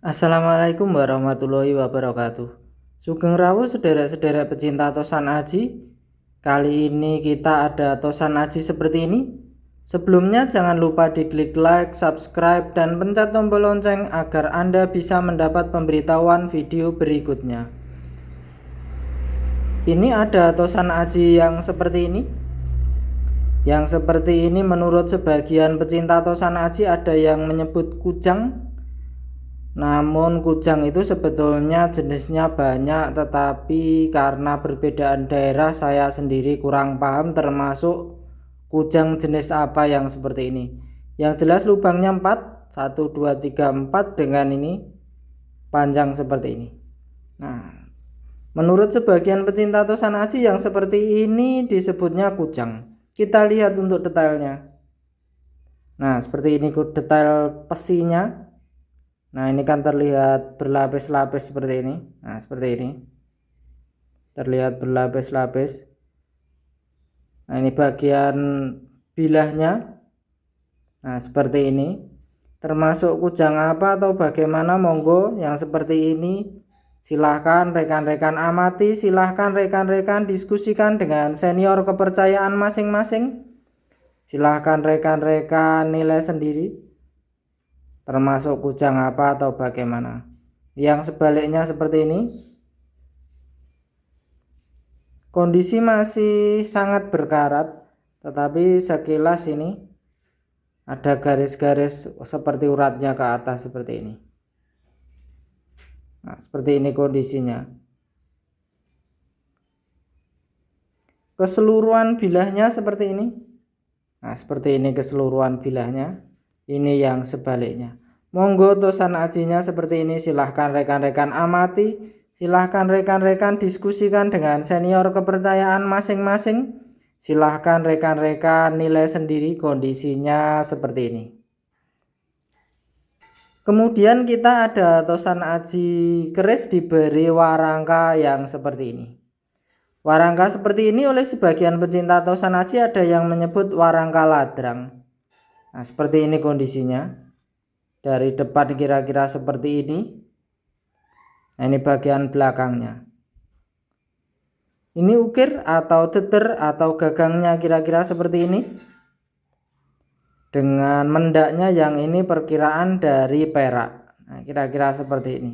Assalamualaikum warahmatullahi wabarakatuh. Sugeng rawuh sederek-sederek pecinta tosan aji. Kali ini kita ada tosan aji seperti ini. Sebelumnya jangan lupa diklik like, subscribe, dan pencet tombol lonceng agar Anda bisa mendapat pemberitahuan video berikutnya. Ini ada tosan aji yang seperti ini. Yang seperti ini menurut sebagian pecinta tosan aji ada yang menyebut kujang. Namun kujang itu sebetulnya jenisnya banyak, tetapi karena perbedaan daerah saya sendiri kurang paham termasuk kujang jenis apa yang seperti ini. Yang jelas lubangnya 4, 1, 2, 3, 4 dengan ini panjang seperti ini. Nah, menurut sebagian pecinta tosan aji yang seperti ini disebutnya kujang. Kita lihat untuk detailnya. Nah, seperti ini detail pesinya. Nah, ini kan terlihat berlapis-lapis seperti ini. Nah, seperti ini. Terlihat berlapis-lapis. Nah, ini bagian bilahnya. Nah, seperti ini. Termasuk kujang apa atau bagaimana, monggo yang seperti ini silahkan rekan-rekan amati, silahkan rekan-rekan diskusikan dengan senior kepercayaan masing-masing. Silahkan rekan-rekan nilai sendiri termasuk kujang apa atau bagaimana. Yang sebaliknya seperti ini, kondisi masih sangat berkarat, tetapi sekilas ini ada garis-garis seperti uratnya ke atas seperti ini. Nah, seperti ini kondisinya. Keseluruhan bilahnya seperti ini. Nah, seperti ini keseluruhan bilahnya. Ini yang sebaliknya. Monggo tosan ajinya seperti ini, silahkan rekan-rekan amati, silahkan rekan-rekan diskusikan dengan senior kepercayaan masing-masing. Silahkan rekan-rekan nilai sendiri kondisinya seperti ini. Kemudian kita ada tosan aji keris diberi warangka yang seperti ini. Warangka seperti ini oleh sebagian pecinta tosan aji ada yang menyebut warangka ladrang. Nah, seperti ini kondisinya. Dari depan kira-kira seperti ini. Nah, ini bagian belakangnya. Ini ukir atau teter atau gagangnya kira-kira seperti ini. Dengan mendaknya yang ini perkiraan dari perak. Nah, kira-kira seperti ini.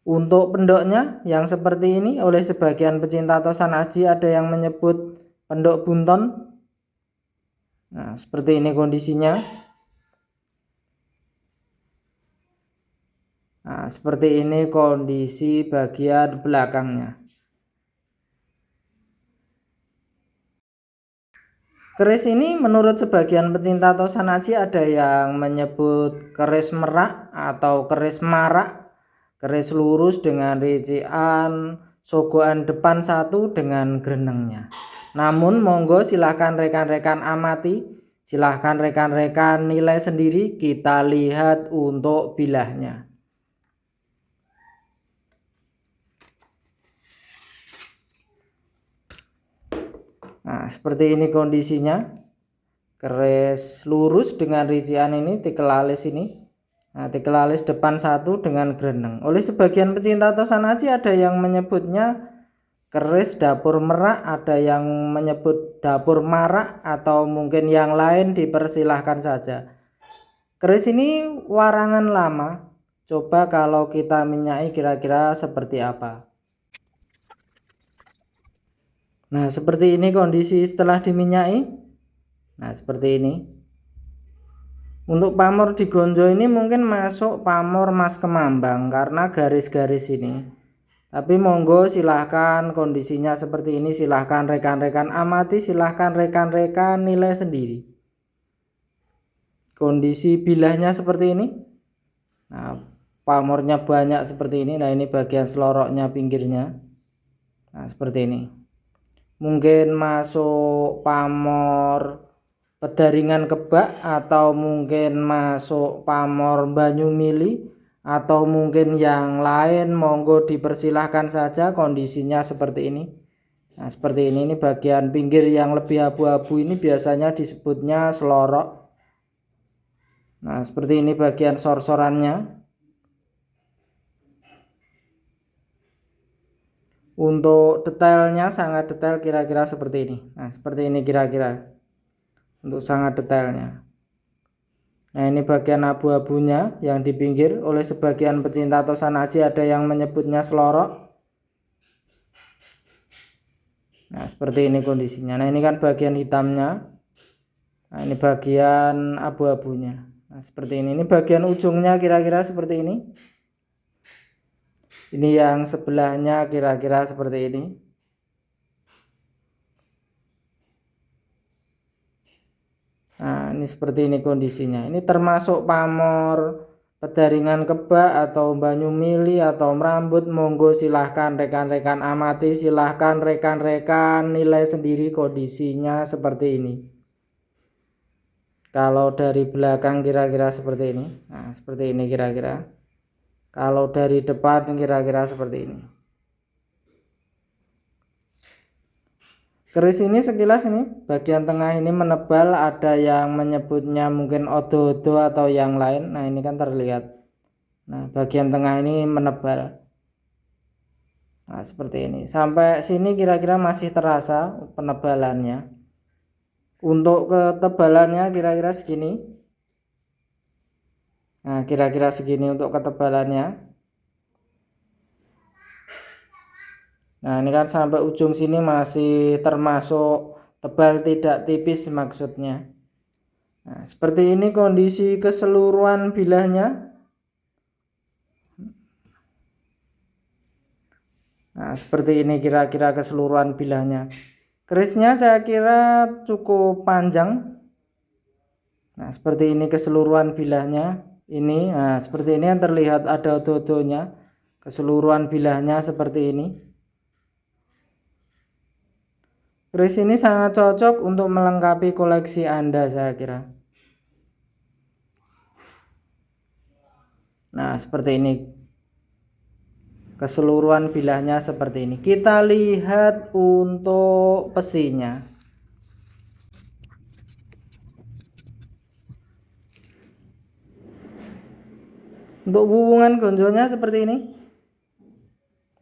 Untuk pendoknya yang seperti ini oleh sebagian pecinta tosan aji ada yang menyebut pendok bunton. Nah, seperti ini kondisinya. Nah, seperti ini kondisi bagian belakangnya. Keris ini menurut sebagian pecinta tosan aji ada yang menyebut keris merak atau keris marak, keris lurus dengan rincian sogokan depan satu dengan grenengnya. Namun monggo silahkan rekan-rekan amati, silahkan rekan-rekan nilai sendiri, kita lihat untuk bilahnya. Nah, seperti ini kondisinya. Keris lurus dengan rincian ini tikel alis ini. Nah, tikel alis depan satu dengan greneng. Oleh sebagian pecinta tosan aji ada yang menyebutnya keris dapur merak, ada yang menyebut dapur marak, atau mungkin yang lain dipersilahkan saja. Keris ini warangan lama. Coba kalau kita minyaki kira-kira seperti apa. Nah, seperti ini kondisi setelah diminyaki. Nah, seperti ini. Untuk pamor di gonjo ini mungkin masuk pamor Mas Kemambang karena garis-garis ini. Tapi monggo silahkan kondisinya seperti ini, silahkan rekan-rekan amati, silahkan rekan-rekan nilai sendiri. Kondisi bilahnya seperti ini. Nah, pamornya banyak seperti ini. Nah, ini bagian seloroknya, pinggirnya. Nah, seperti ini. Mungkin masuk pamor Pedaringan Kebak, atau mungkin masuk pamor Banyumili, atau mungkin yang lain, monggo dipersilahkan saja. Kondisinya seperti ini. Nah, seperti ini bagian pinggir yang lebih abu-abu ini biasanya disebutnya selorok. Nah, seperti ini bagian sor-sorannya. Untuk detailnya sangat detail, kira-kira seperti ini. Nah, seperti ini kira-kira untuk sangat detailnya. Nah, ini bagian abu-abunya yang di pinggir. Oleh sebagian pecinta Tosan Aji ada yang menyebutnya selorok. Nah, seperti ini kondisinya. Nah, ini kan bagian hitamnya. Nah, ini bagian abu-abunya. Nah, seperti ini. Ini bagian ujungnya kira-kira seperti ini. Ini yang sebelahnya kira-kira seperti ini. Nah, ini seperti ini kondisinya. Ini termasuk pamor, pedaringan kebak atau banyu mili atau merambut. Monggo silahkan rekan-rekan amati, silahkan rekan-rekan nilai sendiri kondisinya seperti ini. Kalau dari belakang kira-kira seperti ini. Nah, seperti ini kira-kira. Kalau dari depan kira-kira seperti ini. Keris ini sekilas ini bagian tengah ini menebal, ada yang menyebutnya mungkin odo-odo atau yang lain. Nah, ini kan terlihat. Nah, bagian tengah ini menebal. Nah, seperti ini. Sampai sini kira-kira masih terasa penebalannya. Untuk ketebalannya kira-kira segini. Nah, kira-kira segini untuk ketebalannya. Nah, ini kan sampai ujung sini masih termasuk tebal, tidak tipis maksudnya. Nah, seperti ini kondisi keseluruhan bilahnya. Nah, seperti ini kira-kira keseluruhan bilahnya. Kerisnya saya kira cukup panjang. Nah, seperti ini keseluruhan bilahnya. Ini, nah seperti ini yang terlihat ada odo-odonya. Keseluruhan bilahnya seperti ini. Keris ini sangat cocok untuk melengkapi koleksi Anda, saya kira. Nah, seperti ini. Keseluruhan bilahnya seperti ini. Kita lihat untuk pesinya. Untuk hubungan gonjonya seperti ini.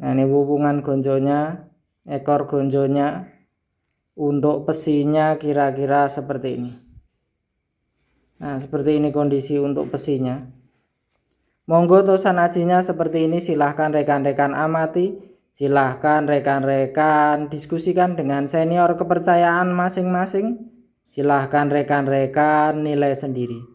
Nah, ini hubungan gonjonya, ekor gonjonya. Untuk pesinya kira-kira seperti ini. Nah, seperti ini kondisi untuk pesinya. Monggo Tosan Ajinya seperti ini, silahkan rekan-rekan amati, silahkan rekan-rekan diskusikan dengan senior kepercayaan masing-masing. Silahkan rekan-rekan nilai sendiri.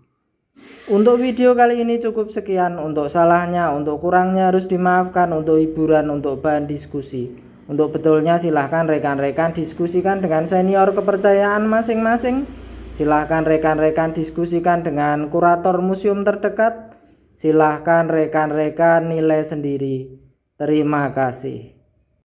Untuk video kali ini cukup sekian. Untuk salahnya, untuk kurangnya harus dimaafkan. Untuk hiburan, untuk bahan diskusi. Untuk betulnya silahkan rekan-rekan diskusikan dengan senior kepercayaan masing-masing. Silahkan rekan-rekan diskusikan dengan kurator museum terdekat. Silahkan rekan-rekan nilai sendiri. Terima kasih.